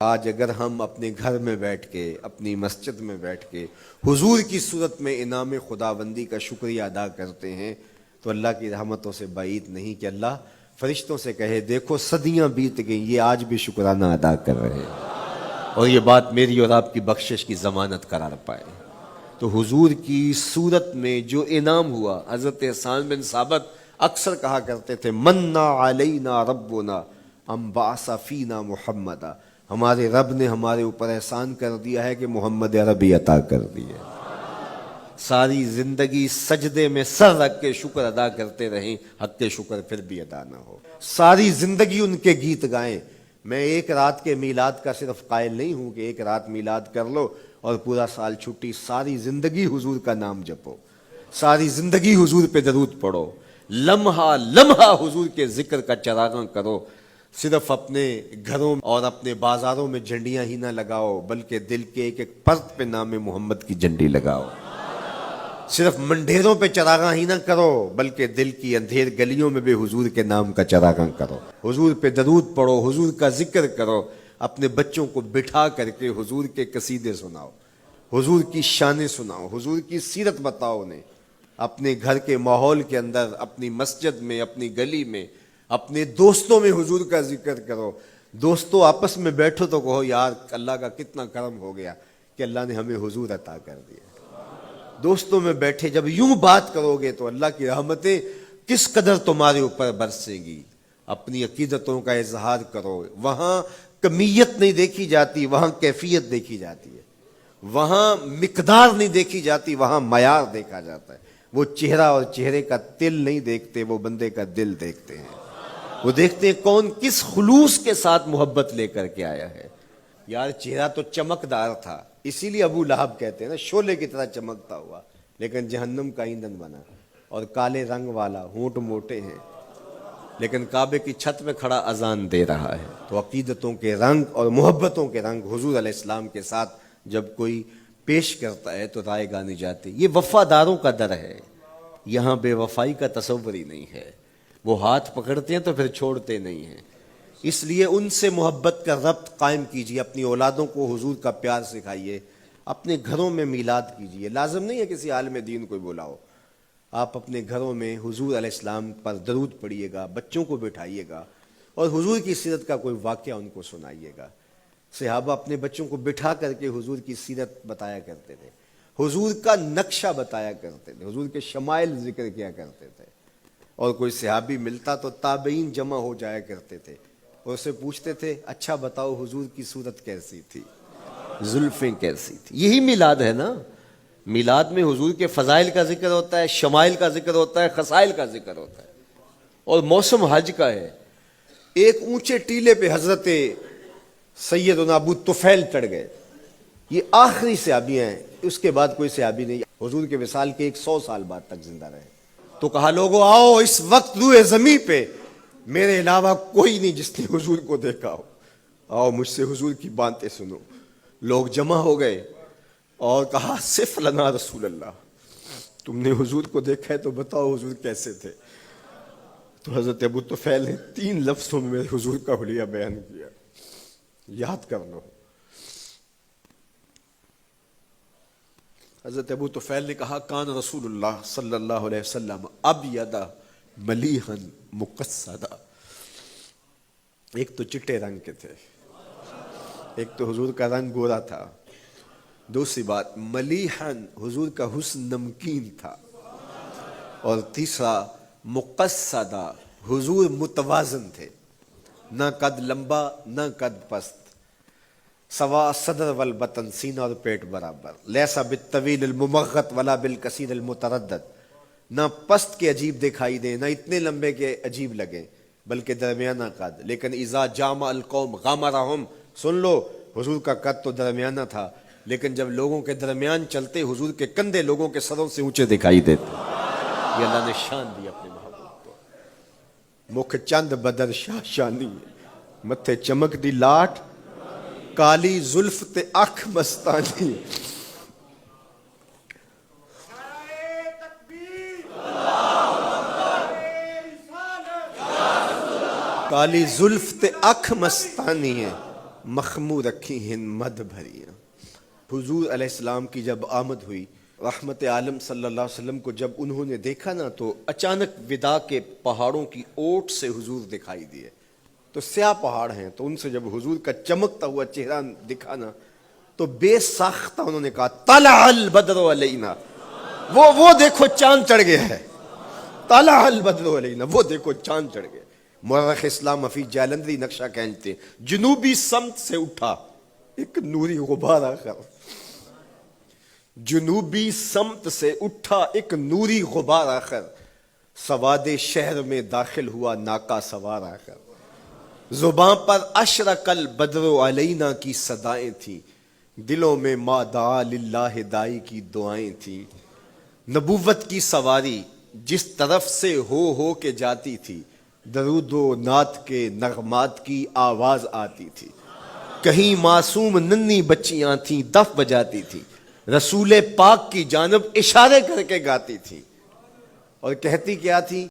آج اگر ہم اپنے گھر میں بیٹھ کے اپنی مسجد میں بیٹھ کے حضور کی صورت میں انعام خداوندی کا شکریہ ادا کرتے ہیں تو اللہ کی رحمتوں سے بعید نہیں کہ اللہ فرشتوں سے کہے دیکھو صدیاں بیت گئیں یہ آج بھی شکرانہ ادا کر رہے ہیں اور یہ بات میری اور آپ کی بخشش کی ضمانت قرار پائے۔ تو حضور کی صورت میں جو انعام ہوا، حضرت حسان بن ثابت اکثر کہا کرتے تھے منا علینا ربنا ام بعث فینا محمدا، ہمارے رب نے ہمارے اوپر احسان کر دیا ہے کہ محمد عربی عطا کر دی ہے۔ ساری زندگی سجدے میں سر رکھ کے شکر ادا کرتے رہیں، حق کے شکر پھر بھی ادا نہ ہو۔ ساری زندگی ان کے گیت گائیں۔ میں ایک رات کے میلاد کا صرف قائل نہیں ہوں کہ ایک رات میلاد کر لو اور پورا سال چھٹی، ساری زندگی حضور کا نام جپو، ساری زندگی حضور پہ درود پڑھو، لمحہ لمحہ حضور کے ذکر کا چراغاں کرو۔ صرف اپنے گھروں اور اپنے بازاروں میں جھنڈیاں ہی نہ لگاؤ بلکہ دل کے ایک ایک پرت پہ نام محمد کی جھنڈی لگاؤ۔ صرف منڈیروں پہ چراغاں ہی نہ کرو بلکہ دل کی اندھیر گلیوں میں بھی حضور کے نام کا چراغاں کرو، حضور پہ درود پڑھو، حضور کا ذکر کرو، اپنے بچوں کو بٹھا کر کے حضور کے قصیدے سناؤ، حضور کی شانیں سناؤ، حضور کی سیرت بتاؤ انہیں۔ اپنے گھر کے ماحول کے اندر، اپنی مسجد میں، اپنی گلی میں، اپنے دوستوں میں حضور کا ذکر کرو۔ دوستوں آپس میں بیٹھو تو کہو یار اللہ کا کتنا کرم ہو گیا کہ اللہ نے ہمیں حضور عطا کر دیا۔ دوستوں میں بیٹھے جب یوں بات کرو گے تو اللہ کی رحمتیں کس قدر تمہارے اوپر برسیں گی۔ اپنی عقیدتوں کا اظہار کرو، وہاں کمیت نہیں دیکھی جاتی، وہاں کیفیت دیکھی جاتی ہے، وہاں مقدار نہیں دیکھی جاتی، وہاں معیار دیکھا جاتا ہے۔ وہ چہرہ اور چہرے کا تل نہیں دیکھتے، وہ بندے کا دل دیکھتے ہیں، وہ دیکھتے ہیں کون کس خلوص کے ساتھ محبت لے کر کے آیا ہے۔ یار چہرہ تو چمکدار تھا، اسی لیے ابو لہب کہتے ہیں نا شعلے کی طرح چمکتا ہوا، لیکن جہنم کا ایندھن بنا، اور کالے رنگ والا، ہونٹ موٹے ہیں، لیکن کعبے کی چھت میں کھڑا اذان دے رہا ہے۔ تو عقیدتوں کے رنگ اور محبتوں کے رنگ حضور علیہ السلام کے ساتھ جب کوئی پیش کرتا ہے تو رائے گانی جاتی۔ یہ وفاداروں کا در ہے، یہاں بے وفائی کا تصور ہی نہیں ہے۔ وہ ہاتھ پکڑتے ہیں تو پھر چھوڑتے نہیں ہیں، اس لیے ان سے محبت کا ربط قائم کیجیے، اپنی اولادوں کو حضور کا پیار سکھائیے، اپنے گھروں میں میلاد کیجیے۔ لازم نہیں ہے کسی عالم دین کو بلاؤ، آپ اپنے گھروں میں حضور علیہ السلام پر درود پڑھیے گا، بچوں کو بٹھائیے گا اور حضور کی سیرت کا کوئی واقعہ ان کو سنائیے گا۔ صحابہ اپنے بچوں کو بٹھا کر کے حضور کی سیرت بتایا کرتے تھے، حضور کا نقشہ بتایا کرتے تھے، حضور کے شمائل ذکر کیا کرتے تھے، اور کوئی صحابی ملتا تو تابعین جمع ہو جایا کرتے تھے اور اسے پوچھتے تھے اچھا بتاؤ حضور کی صورت کیسی تھی، زلفیں کیسی تھی۔ یہی میلاد ہے نا، میلاد میں حضور کے فضائل کا ذکر ہوتا ہے، شمائل کا ذکر ہوتا ہے، خصائل کا ذکر ہوتا ہے، اور موسم حج کا ہے۔ ایک اونچے ٹیلے پہ حضرت سیدنا ابو طفیل چڑھ گئے، یہ آخری صحابی ہیں، اس کے بعد کوئی صحابی نہیں، حضور کے وصال کے 100 سال بعد تک زندہ رہے۔ تو کہا لوگوں آؤ اس وقت روئے زمین پہ میرے علاوہ کوئی نہیں جس نے حضور کو دیکھا ہو، آؤ مجھ سے حضور کی باتیں سنو۔ لوگ جمع ہو گئے اور کہا صف لنا رسول اللہ، تم نے حضور کو دیکھا ہے تو بتاؤ حضور کیسے تھے۔ تو حضرت ابو طفیل نے 3 لفظوں میں میرے حضور کا حلیہ بیان کیا، یاد کر لو۔ حضرت ابو طفیل نے کہا کان رسول اللہ صلی اللہ علیہ وسلم ابیض ملیحا مقصدا، ایک تو چٹے رنگ کے تھے، ایک تو حضور کا رنگ گورا تھا، دوسری بات ملیحا حضور کا حسن نمکین تھا، اور تیسرا مقصدا حضور متوازن تھے، نہ قد لمبا نہ قد پست، سوا صدر والبطن، سینہ اور پیٹ برابر، لیسا بالطویل الممغط ولا بالکثیر المتردد، نہ پست کے عجیب دکھائی دیں نہ اتنے لمبے کے عجیب لگیں بلکہ درمیانہ قد، لیکن اذا جامع القوم غامرہم، سن لو حضور کا قد تو درمیانہ تھا لیکن جب لوگوں کے درمیان چلتے حضور کے کندھے لوگوں کے سروں سے اونچے دکھائی دیتے۔ یہ اللہ نے شان دی اپنے محبوب کو۔ مکھ چند بدر شاہ شانی، متھے چمک دی لاٹ، کالی زلف تے اکھ مستانی، کالی زلف تے اکھ مستانی ہے، مخمور رکھی ہیں مد بھریاں۔ حضور علیہ السلام کی جب آمد ہوئی، رحمت عالم صلی اللہ علیہ وسلم کو جب انہوں نے دیکھا نا تو اچانک ودا کے پہاڑوں کی اوٹ سے حضور دکھائی دیے۔ تو سیاہ پہاڑ ہیں، تو ان سے جب حضور کا چمکتا ہوا چہرہ دکھا نا تو بے ساختہ انہوں نے کہا طلع البدر علینا، وہ دیکھو چاند چڑھ گیا ہے، طلع البدر علینا، وہ دیکھو چاند چڑھ گیا۔ مورخ اسلام حفیظ جالندری نقشہ کھینچتے ہیں، جنوبی سمت سے اٹھا ایک نوری غبار آخر، جنوبی سمت سے اٹھا ایک نوری غبار آخر، سواد شہر میں داخل ہوا ناکا سوار آخر، زباں پر اشرق البدر علینا کی صدائیں تھیں، دلوں میں ما دعا للہ دائی کی دعائیں تھیں، نبوت کی سواری جس طرف سے ہو کے جاتی تھی، درود و نعت کے نغمات کی آواز آتی تھی، کہیں معصوم ننھی بچیاں تھیں دف بجاتی تھی، رسول پاک کی جانب اشارے کر کے گاتی تھی، اور کہتی کیا تھی؟